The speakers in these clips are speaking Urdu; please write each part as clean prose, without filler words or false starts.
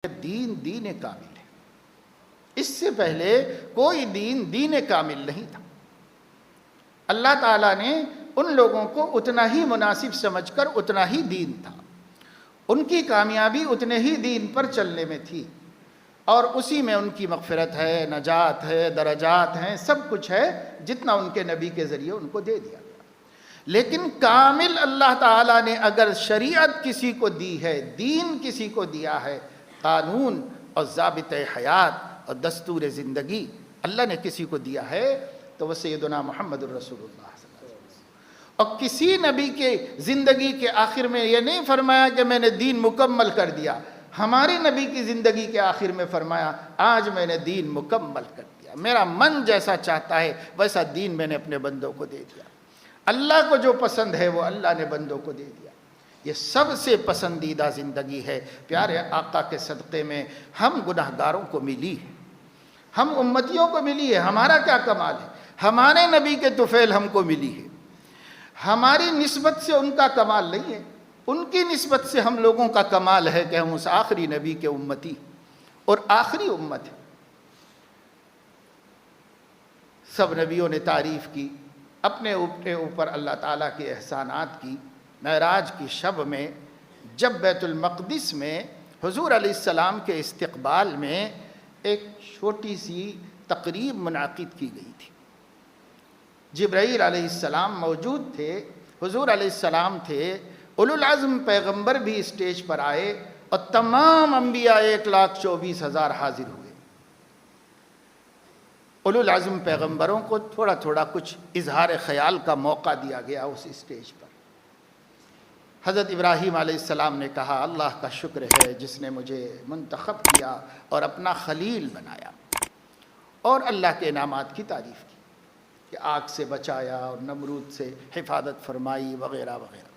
دین دین کامل ہے۔ اس سے پہلے کوئی دین کامل نہیں تھا۔ اللہ تعالیٰ نے ان لوگوں کو اتنا ہی مناسب سمجھ کر اتنا ہی دین تھا، ان کی کامیابی اتنے ہی دین پر چلنے میں تھی، اور اسی میں ان کی مغفرت ہے، نجات ہے، درجات ہیں، سب کچھ ہے جتنا ان کے نبی کے ذریعے ان کو دے دیا گیا۔ لیکن کامل اللہ تعالیٰ نے اگر شریعت کسی کو دی ہے، دین کسی کو دیا ہے، قانون اور ضابطۂ حیات اور دستور زندگی اللہ نے کسی کو دیا ہے تو وہ سیدنا محمد الرسول اللہ صلی اللہ علیہ وسلم۔ اور کسی نبی کے زندگی کے آخر میں یہ نہیں فرمایا کہ میں نے دین مکمل کر دیا، ہمارے نبی کی زندگی کے آخر میں فرمایا آج میں نے دین مکمل کر دیا، میرا من جیسا چاہتا ہے ویسا دین میں نے اپنے بندوں کو دے دیا۔ اللہ کو جو پسند ہے وہ اللہ نے بندوں کو دے دیا۔ یہ سب سے پسندیدہ زندگی ہے۔ پیارے آقا کے صدقے میں ہم گناہگاروں کو ملی ہے، ہم امتیوں کو ملی ہے۔ ہمارا کیا کمال ہے؟ ہمارے نبی کے طفیل ہم کو ملی ہے، ہماری نسبت سے ان کا کمال نہیں ہے، ان کی نسبت سے ہم لوگوں کا کمال ہے کہ ہم اس آخری نبی کے امتی اور آخری امت ہے۔ سب نبیوں نے تعریف کی، اپنے اوپر اللہ تعالیٰ کے احسانات کی۔ معراج کی شب میں جب بیت المقدس میں حضور علیہ السلام کے استقبال میں ایک چھوٹی سی تقریب منعقد کی گئی تھی، جبرائیل علیہ السلام موجود تھے، حضور علیہ السلام تھے، اولو العزم پیغمبر بھی اسٹیج پر آئے اور تمام انبیاء 1,24,000 حاضر ہوئے۔ اولو العزم پیغمبروں کو تھوڑا تھوڑا کچھ اظہار خیال کا موقع دیا گیا اس اسٹیج پر۔ حضرت ابراہیم علیہ السلام نے کہا اللہ کا شکر ہے جس نے مجھے منتخب کیا اور اپنا خلیل بنایا، اور اللہ کے انعامات کی تعریف کی کہ آگ سے بچایا اور نمرود سے حفاظت فرمائی وغیرہ وغیرہ۔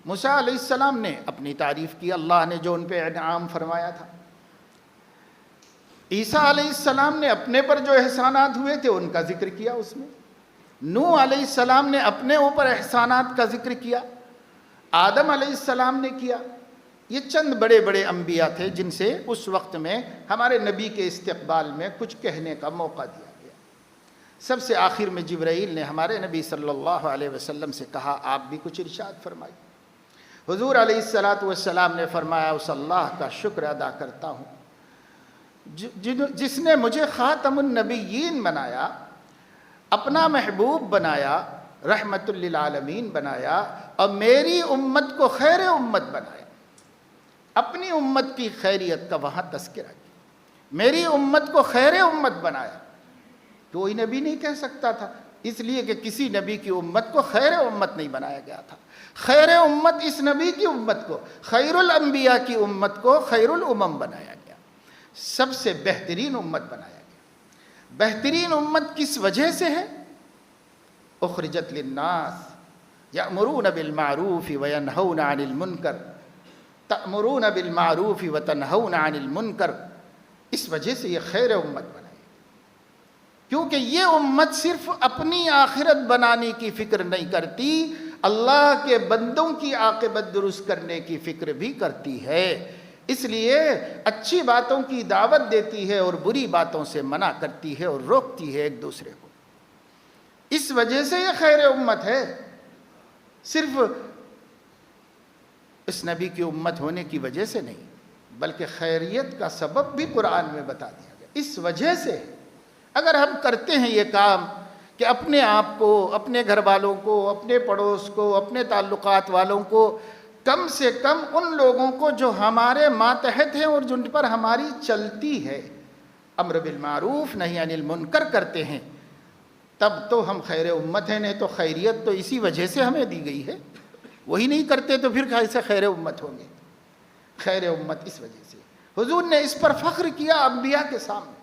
موسیٰ علیہ السلام نے اپنی تعریف کی، اللہ نے جو ان پہ انعام فرمایا تھا۔ عیسیٰ علیہ السلام نے اپنے پر جو احسانات ہوئے تھے ان کا ذکر کیا اس میں۔ نوح علیہ السلام نے اپنے اوپر احسانات کا ذکر کیا، آدم علیہ السلام نے کیا۔ یہ چند بڑے بڑے انبیاء تھے جن سے اس وقت میں ہمارے نبی کے استقبال میں کچھ کہنے کا موقع دیا گیا۔ سب سے آخر میں جبرائیل نے ہمارے نبی صلی اللہ علیہ وسلم سے کہا آپ بھی کچھ ارشاد فرمائیے۔ حضور علیہ السلام نے فرمایا اس اللہ کا شکر ادا کرتا ہوں جس نے مجھے خاتم النبیین بنایا، اپنا محبوب بنایا، رحمت للعالمین بنایا، اور میری امت کو خیر امت بنایا۔ اپنی امت کی خیریت کا وہاں تذکرہ کیا، میری امت کو خیر امت بنایا۔ کوئی نبی نہیں کہہ سکتا تھا، اس لیے کہ کسی نبی کی امت کو خیر امت نہیں بنایا گیا تھا۔ خیر امت اس نبی کی امت کو، خیر الانبیاء کی امت کو خیر الامم بنایا گیا، سب سے بہترین امت بنایا گیا۔ بہترین امت کس وجہ سے ہے؟ اخرجت للناس یأمرون بالمعروف وینہون عن المنکر، تأمرون بالمعروف وتنہون عن المنکر، اس وجہ سے یہ خیر امت بنائی، کیونکہ یہ امت صرف اپنی آخرت بنانے کی فکر نہیں کرتی، اللہ کے بندوں کی عاقبت درست کرنے کی فکر بھی کرتی ہے۔ اس لیے اچھی باتوں کی دعوت دیتی ہے اور بری باتوں سے منع کرتی ہے اور روکتی ہے ایک دوسرے کو۔ اس وجہ سے یہ خیر امت ہے، صرف اس نبی کی امت ہونے کی وجہ سے نہیں، بلکہ خیریت کا سبب بھی قرآن میں بتا دیا گیا، اس وجہ سے۔ اگر ہم کرتے ہیں یہ کام کہ اپنے آپ کو، اپنے گھر والوں کو، اپنے پڑوس کو، اپنے تعلقات والوں کو، کم سے کم ان لوگوں کو جو ہمارے ماتحت ہیں اور جن پر ہماری چلتی ہے، امر بالمعروف نہی عن المنکر کرتے ہیں، تب تو ہم خیر امت ہیں۔ نہیں تو خیریت تو اسی وجہ سے ہمیں دی گئی ہے، وہی نہیں کرتے تو پھر کیسے خیر امت ہوں گے؟ خیر امت اس وجہ سے۔ حضور نے اس پر فخر کیا انبیاء کے سامنے،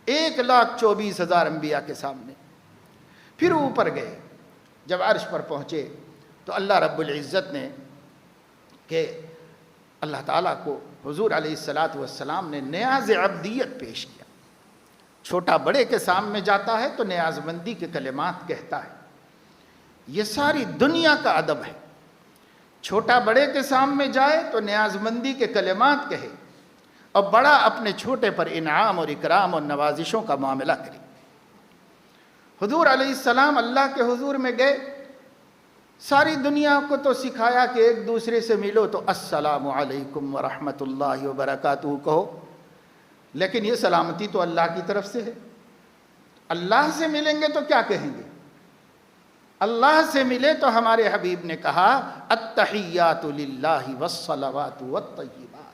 1,24,000 انبیاء کے سامنے۔ پھر اوپر گئے، جب عرش پر پہنچے تو اللہ رب العزت نے کہ اللہ تعالیٰ کو حضور علیہ السلام نے نیاز عبدیت پیش کیا۔ چھوٹا بڑے کے سامنے جاتا ہے تو نیاز مندی کے کلمات کہتا ہے، یہ ساری دنیا کا ادب ہے۔ چھوٹا بڑے کے سامنے جائے تو نیاز مندی کے کلمات کہے، اور بڑا اپنے چھوٹے پر انعام اور اکرام اور نوازشوں کا معاملہ کرے۔ حضور علیہ السلام اللہ کے حضور میں گئے، ساری دنیا کو تو سکھایا کہ ایک دوسرے سے ملو تو السلام علیکم ورحمۃ اللہ وبرکاتہ کہو، لیکن یہ سلامتی تو اللہ کی طرف سے ہے۔ اللہ سے ملیں گے تو کیا کہیں گے؟ اللہ سے ملے تو ہمارے حبیب نے کہا التحیات للہ والصلوات والطیبات،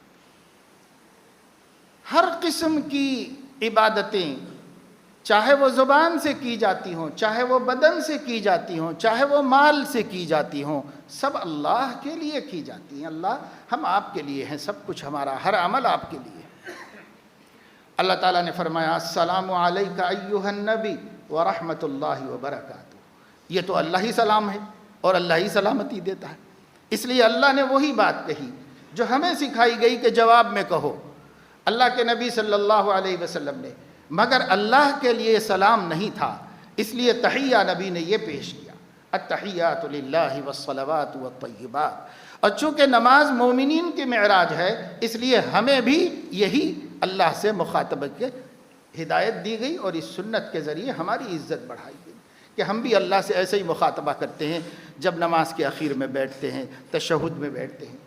ہر قسم کی عبادتیں، چاہے وہ زبان سے کی جاتی ہوں، چاہے وہ بدن سے کی جاتی ہوں، چاہے وہ مال سے کی جاتی ہوں، سب اللہ کے لیے کی جاتی ہیں۔ اللہ، ہم آپ کے لیے ہیں، سب کچھ ہمارا، ہر عمل آپ کے لیے۔ اللہ تعالیٰ نے فرمایا السلام علیک ایھا النبی ورحمۃ اللہ وبرکاتہ، یہ تو اللہ ہی سلام ہے اور اللہ ہی سلامتی دیتا ہے، اس لیے اللہ نے وہی بات کہی جو ہمیں سکھائی گئی کہ جواب میں کہو۔ اللہ کے نبی صلی اللہ علیہ وسلم نے، مگر اللہ کے لیے سلام نہیں تھا، اس لیے تحیہ نبی نے یہ پیش کیا التحیات للہ والصلوات والطیبات، اور چونکہ نماز مومنین کی معراج ہے اس لیے ہمیں بھی یہی اللہ سے مخاطبت کے ہدایت دی گئی، اور اس سنت کے ذریعے ہماری عزت بڑھائی گئی کہ ہم بھی اللہ سے ایسے ہی مخاطبہ کرتے ہیں جب نماز کے اخیر میں بیٹھتے ہیں، تشہد میں بیٹھتے ہیں۔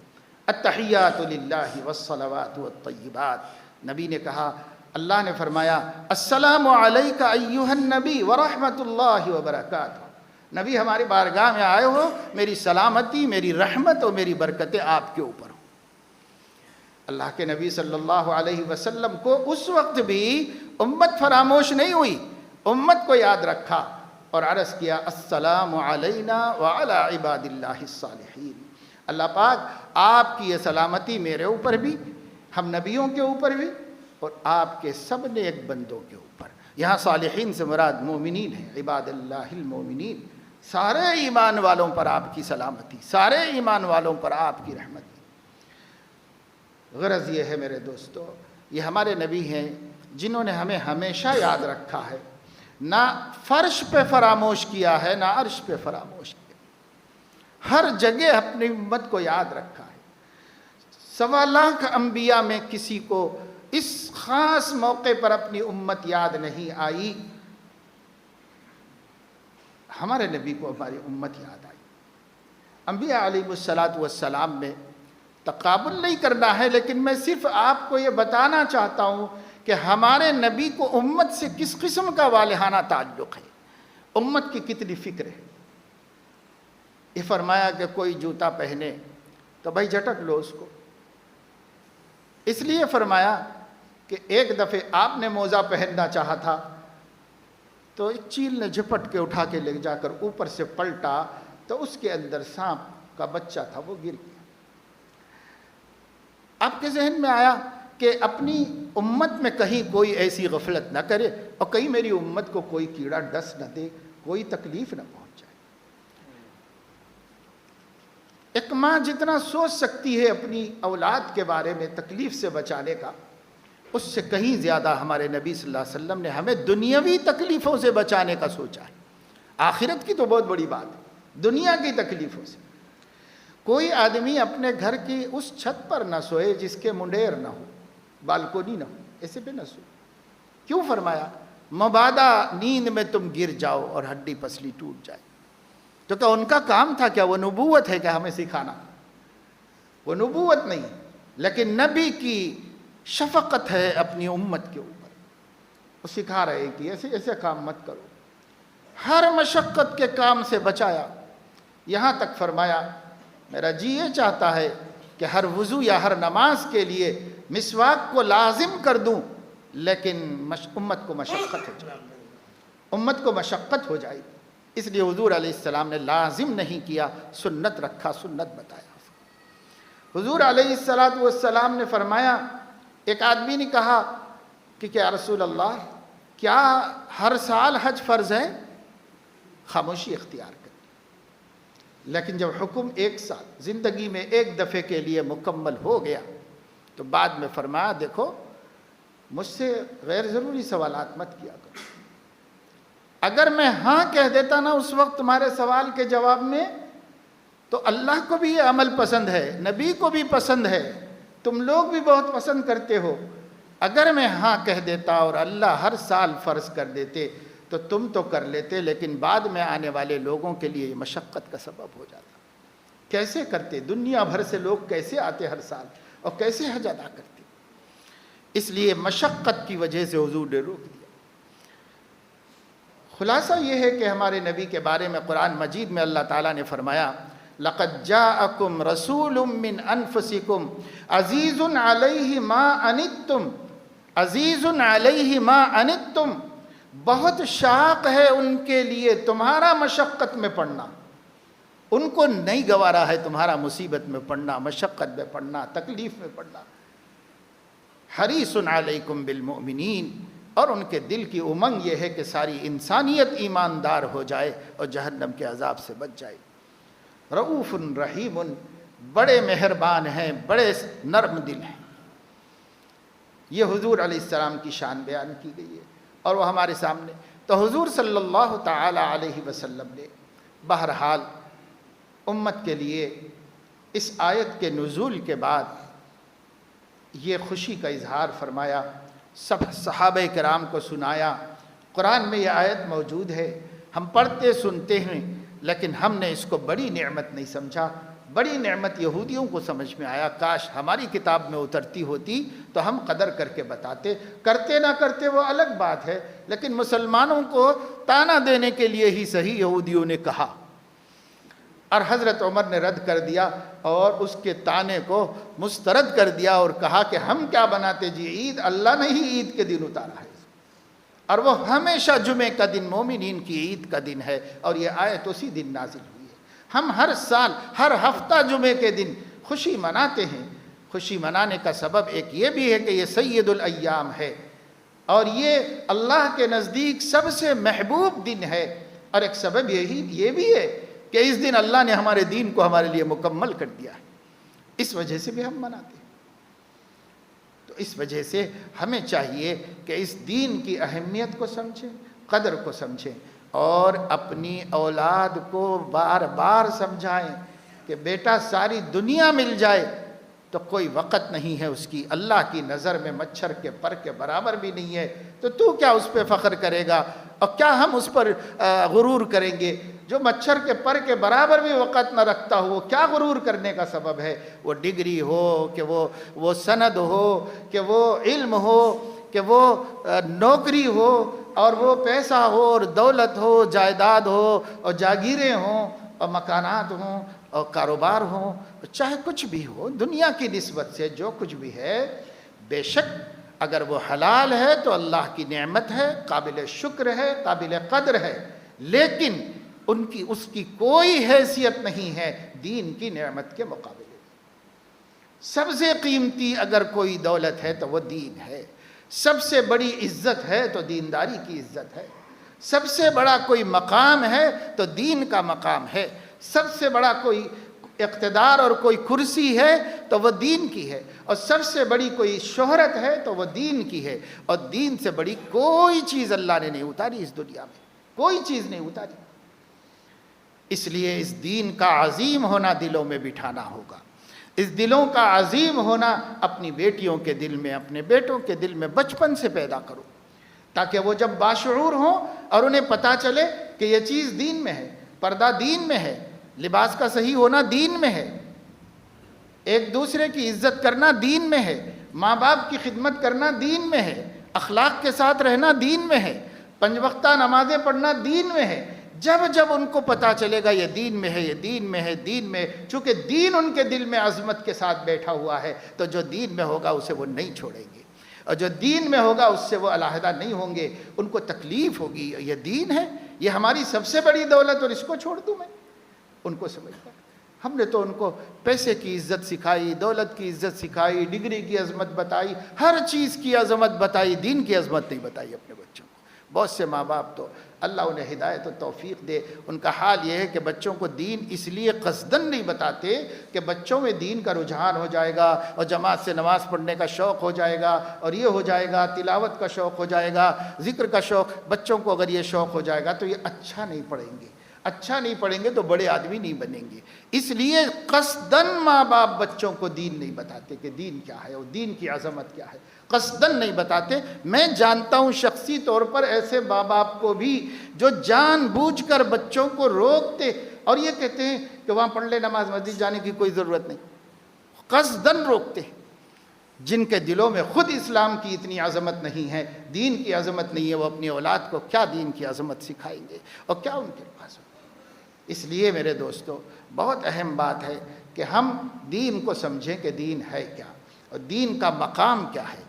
التحیات للہ والصلوات والطیبات، نبی نے کہا، اللہ نے فرمایا السلام علیک ایھا النبی ورحمۃ اللہ وبرکاتہ، نبی ہماری بارگاہ میں آئے ہو، میری سلامتی، میری رحمت اور میری برکتیں آپ کے اوپر ہوں۔ اللہ کے نبی صلی اللہ علیہ وسلم کو اس وقت بھی امت فراموش نہیں ہوئی، امت کو یاد رکھا اور عرض کیا السلام علینا وعلی عباد اللہ الصالحین، اللہ پاک آپ کی یہ سلامتی میرے اوپر بھی، ہم نبیوں کے اوپر بھی، اور آپ کے سب نیک بندوں کے اوپر۔ یہاں صالحین سے مراد مومنین ہیں، عباد اللہ المومنین، سارے ایمان والوں پر آپ کی سلامتی، سارے ایمان والوں پر آپ کی رحمت۔ غرض یہ ہے میرے دوستو، یہ ہمارے نبی ہیں جنہوں نے ہمیں ہمیشہ یاد رکھا ہے، نہ فرش پہ فراموش کیا ہے، نہ عرش پہ فراموش کیا، ہر جگہ اپنی امت کو یاد رکھا ہے۔ 1.25 لاکھ انبیاء میں کسی کو اس خاص موقع پر اپنی امت یاد نہیں آئی، ہمارے نبی کو ہماری امت یاد آئی۔ انبیاء علیہ السلام میں تقابل نہیں کرنا ہے، لیکن میں صرف آپ کو یہ بتانا چاہتا ہوں کہ ہمارے نبی کو امت سے کس قسم کا والہانہ تعلق ہے، امت کی کتنی فکر ہے۔ یہ فرمایا کہ کوئی جوتا پہنے تو بھائی جھٹک لو اس کو، اس لیے فرمایا کہ ایک دفعہ آپ نے موزہ پہننا چاہا تھا تو ایک چیل نے جھپٹ کے اٹھا کے لے جا کر اوپر سے پلٹا تو اس کے اندر سانپ کا بچہ تھا، وہ گر گیا۔ آپ کے ذہن میں آیا کہ اپنی امت میں کہیں کوئی ایسی غفلت نہ کرے اور کہیں میری امت کو کوئی کیڑا ڈس نہ دے، کوئی تکلیف نہ پہنچ جائے۔ ایک ماں جتنا سوچ سکتی ہے اپنی اولاد کے بارے میں تکلیف سے بچانے کا، اس سے کہیں زیادہ ہمارے نبی صلی اللہ علیہ وسلم نے ہمیں دنیاوی تکلیفوں سے بچانے کا سوچا ہے۔ آخرت کی تو بہت بڑی بات ہے، دنیا کی تکلیفوں سے۔ کوئی آدمی اپنے گھر کی اس چھت پر نہ سوئے جس کے منڈیر نہ ہو، بالکونی نہ ہو، ایسے پہ نہ سوئے۔ کیوں فرمایا مبادا نیند میں تم گر جاؤ اور ہڈی پسلی ٹوٹ جائے؟ تو کیا ان کا کام تھا؟ کیا وہ نبوت ہے کہ ہمیں سکھانا؟ وہ نبوت نہیں، لیکن نبی کی شفقت ہے اپنی امت کے اوپر، وہ سکھا رہے کہ ایسے ایسے کام مت کرو، ہر مشقت کے کام سے بچایا۔ یہاں تک فرمایا میرا جی یہ چاہتا ہے کہ ہر وضو یا ہر نماز کے لیے مسواک کو لازم کر دوں، لیکن امت کو مشقت ہو جائے، امت کو مشقت ہو جائے، اس لیے حضور علیہ السلام نے لازم نہیں کیا، سنت رکھا، سنت بتایا۔ حضور علیہ السلام نے فرمایا، ایک آدمی نے کہا کہ کیا رسول اللہ کیا ہر سال حج فرض ہے؟ خاموشی اختیار کر، لیکن جب حکم 1 سال زندگی میں ایک دفعے کے لیے مکمل ہو گیا تو بعد میں فرمایا دیکھو مجھ سے غیر ضروری سوالات مت کیا کرو، اگر میں ہاں کہہ دیتا نا اس وقت تمہارے سوال کے جواب میں تو اللہ کو بھی یہ عمل پسند ہے، نبی کو بھی پسند ہے، تم لوگ بھی بہت پسند کرتے ہو، اگر میں ہاں کہہ دیتا اور اللہ ہر سال فرض کر دیتے تو تم تو کر لیتے، لیکن بعد میں آنے والے لوگوں کے لیے یہ مشقت کا سبب ہو جاتا۔ کیسے کرتے؟ دنیا بھر سے لوگ کیسے آتے ہر سال اور کیسے حج ادا کرتے؟ اس لیے مشقت کی وجہ سے حضور نے روک دیا۔ خلاصہ یہ ہے کہ ہمارے نبی کے بارے میں قرآن مجید میں اللہ تعالیٰ نے فرمایا لَقَدْ جَاءَكُمْ رَسُولٌ مِّنْ أَنفُسِكُمْ عَزِيزٌ عَلَيْهِ مَا أَنِتُّمْ عَزِيزٌ عَلَيْهِ مَا أَنِتُّمْ، بہت شاق ہے ان کے لیے تمہارا مشقت میں پڑنا، ان کو نہیں گوارا ہے تمہارا مصیبت میں پڑنا، مشقت میں پڑنا، تکلیف میں پڑنا۔ حریص علیکم بالمؤمنین، اور ان کے دل کی امنگ یہ ہے کہ ساری انسانیت ایماندار ہو جائے اور جہنم کے عذاب سے بچ جائے۔ رؤوف رحیم، بڑے مہربان ہیں، بڑے نرم دل ہیں۔ یہ حضور علیہ السلام کی شان بیان کی گئی ہے اور وہ ہمارے سامنے۔ تو حضور صلی اللہ تعالی علیہ وسلم نے بہرحال امت کے لیے اس آیت کے نزول کے بعد یہ خوشی کا اظہار فرمایا، سب صحابہ کرام کو سنایا۔ قرآن میں یہ آیت موجود ہے، ہم پڑھتے سنتے ہیں، لیکن ہم نے اس کو بڑی نعمت نہیں سمجھا۔ بڑی نعمت یہودیوں کو سمجھ میں آیا، کاش ہماری کتاب میں اترتی ہوتی تو ہم قدر کر کے بتاتے۔ کرتے نہ کرتے وہ الگ بات ہے، لیکن مسلمانوں کو تانا دینے کے لیے ہی صحیح یہودیوں نے کہا، اور حضرت عمر نے رد کر دیا اور اس کے تانے کو مسترد کر دیا اور کہا کہ ہم کیا بناتے جی، عید اللہ نے ہی عید کے دن اتارا ہے، اور وہ ہمیشہ جمعے کا دن مومنین کی عید کا دن ہے، اور یہ آیت اسی دن نازل ہوئی ہے۔ ہم ہر سال ہر ہفتہ جمعے کے دن خوشی مناتے ہیں۔ خوشی منانے کا سبب ایک یہ بھی ہے کہ یہ سید الایام ہے اور یہ اللہ کے نزدیک سب سے محبوب دن ہے، اور ایک سبب یہ بھی ہے کہ اس دن اللہ نے ہمارے دین کو ہمارے لیے مکمل کر دیا ہے، اس وجہ سے بھی ہم مناتے ہیں۔ تو اس وجہ سے ہمیں چاہیے کہ اس دین کی اہمیت کو سمجھیں، قدر کو سمجھیں، اور اپنی اولاد کو بار بار سمجھائیں کہ بیٹا ساری دنیا مل جائے تو کوئی وقت نہیں ہے اس کی، اللہ کی نظر میں مچھر کے پر کے برابر بھی نہیں ہے، تو کیا اس پہ فخر کرے گا اور کیا ہم اس پر غرور کریں گے؟ جو مچھر کے پر کے برابر بھی وقت نہ رکھتا ہو، وہ کیا غرور کرنے کا سبب ہے؟ وہ ڈگری ہو کہ وہ سند ہو کہ وہ علم ہو کہ وہ نوکری ہو اور وہ پیسہ ہو اور دولت ہو، جائیداد ہو اور جاگیریں ہوں اور مکانات ہوں اور کاروبار ہوں، چاہے کچھ بھی ہو، دنیا کی نسبت سے جو کچھ بھی ہے، بے شک اگر وہ حلال ہے تو اللہ کی نعمت ہے، قابل شکر ہے، قابل قدر ہے، لیکن اس کی کوئی حیثیت نہیں ہے دین کی نعمت کے مقابلے میں۔ سب سے قیمتی اگر کوئی دولت ہے تو وہ دین ہے، سب سے بڑی عزت ہے تو دینداری کی عزت ہے، سب سے بڑا کوئی مقام ہے تو دین کا مقام ہے، سب سے بڑا کوئی اقتدار اور کوئی کرسی ہے تو وہ دین کی ہے، اور سب سے بڑی کوئی شہرت ہے تو وہ دین کی ہے، اور دین سے بڑی کوئی چیز اللہ نے نہیں اتاری اس دنیا میں، کوئی چیز نہیں اتاری۔ اس لیے اس دین کا عظیم ہونا دلوں میں بٹھانا ہوگا، اس دلوں کا عظیم ہونا اپنی بیٹیوں کے دل میں، اپنے بیٹوں کے دل میں بچپن سے پیدا کرو، تاکہ وہ جب باشعور ہوں اور انہیں پتہ چلے کہ یہ چیز دین میں ہے، پردہ دین میں ہے، لباس کا صحیح ہونا دین میں ہے، ایک دوسرے کی عزت کرنا دین میں ہے، ماں باپ کی خدمت کرنا دین میں ہے، اخلاق کے ساتھ رہنا دین میں ہے، 5 وقتہ نمازیں پڑھنا دین میں ہے۔ جب ان کو پتہ چلے گا یہ دین میں ہے، یہ دین میں ہے، دین میں، چونکہ دین ان کے دل میں عظمت کے ساتھ بیٹھا ہوا ہے، تو جو دین میں ہوگا اسے وہ نہیں چھوڑیں گے، اور جو دین میں ہوگا اس سے وہ علیحدہ نہیں ہوں گے، ان کو تکلیف ہوگی، یہ دین ہے، یہ ہماری سب سے بڑی دولت، اور اس کو چھوڑ دوں میں؟ ان کو سمجھ گا۔ ہم نے تو ان کو پیسے کی عزت سکھائی، دولت کی عزت سکھائی، ڈگری کی عظمت بتائی، ہر چیز کی عظمت بتائی، دین کی عظمت نہیں بتائی اپنے بچوں کو۔ بہت سے ماں باپ تو اللہ انہیں ہدایت و توفیق دے، ان کا حال یہ ہے کہ بچوں کو دین اس لیے قصدن نہیں بتاتے کہ بچوں میں دین کا رجحان ہو جائے گا اور جماعت سے نماز پڑھنے کا شوق ہو جائے گا، اور یہ ہو جائے گا، تلاوت کا شوق ہو جائے گا، ذکر کا شوق، بچوں کو اگر یہ شوق ہو جائے گا تو یہ اچھا نہیں پڑھیں گے، اچھا نہیں پڑھیں گے تو بڑے آدمی نہیں بنیں گے. اس لیے قصدن ماں باپ بچوں کو دین نہیں بتاتے کہ دین کیا ہے اور دین کی عظمت کیا ہے. قصدن نہیں بتاتے. میں جانتا ہوں شخصی طور پر ایسے ماں باپ کو بھی جو جان بوجھ کر بچوں کو روکتے اور یہ کہتے ہیں کہ وہاں پڑھ لے نماز، مسجد جانے کی کوئی ضرورت نہیں. قصدن روکتے ہیں. جن کے دلوں میں خود اسلام کی اتنی عظمت نہیں ہے، دین کی عظمت نہیں ہے، وہ اپنی اولاد کو کیا دین کی عظمت سکھائیں گے اور کیا ان کے پاس. اس لیے میرے دوستو بہت اہم بات ہے کہ ہم دین کو سمجھیں کہ دین ہے کیا اور دین کا مقام کیا ہے.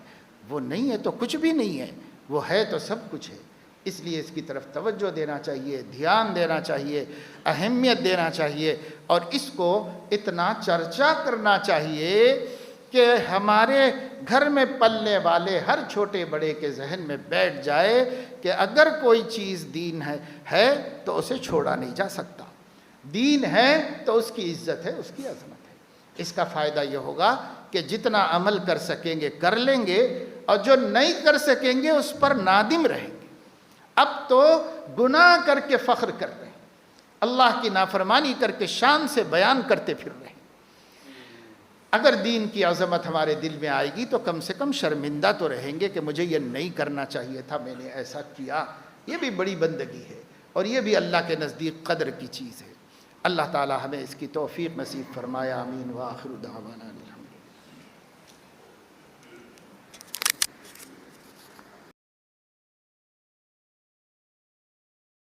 وہ نہیں ہے تو کچھ بھی نہیں ہے، وہ ہے تو سب کچھ ہے. اس لیے اس کی طرف توجہ دینا چاہیے، دھیان دینا چاہیے، اہمیت دینا چاہیے اور اس کو اتنا چرچا کرنا چاہیے کہ ہمارے گھر میں پلنے والے ہر چھوٹے بڑے کے ذہن میں بیٹھ جائے کہ اگر کوئی چیز دین ہے تو اسے چھوڑا نہیں جا سکتا. دین ہے تو اس کی عزت ہے، اس کی عظمت ہے. اس کا فائدہ یہ ہوگا کہ جتنا عمل کر سکیں گے کر لیں گے اور جو نہیں کر سکیں گے اس پر نادم رہیں گے. اب تو گناہ کر کے فخر کر رہے ہیں، اللہ کی نافرمانی کر کے شان سے بیان کرتے پھر رہے ہیں. اگر دین کی عظمت ہمارے دل میں آئے گی تو کم سے کم شرمندہ تو رہیں گے کہ مجھے یہ نہیں کرنا چاہیے تھا، میں نے ایسا کیا. یہ بھی بڑی بندگی ہے اور یہ بھی اللہ کے نزدیک قدر کی چیز ہے. اللہ تعالی ہمیں اس کی توفیق نصیب فرمایا. آمین. وآخر دعوانا الحمد.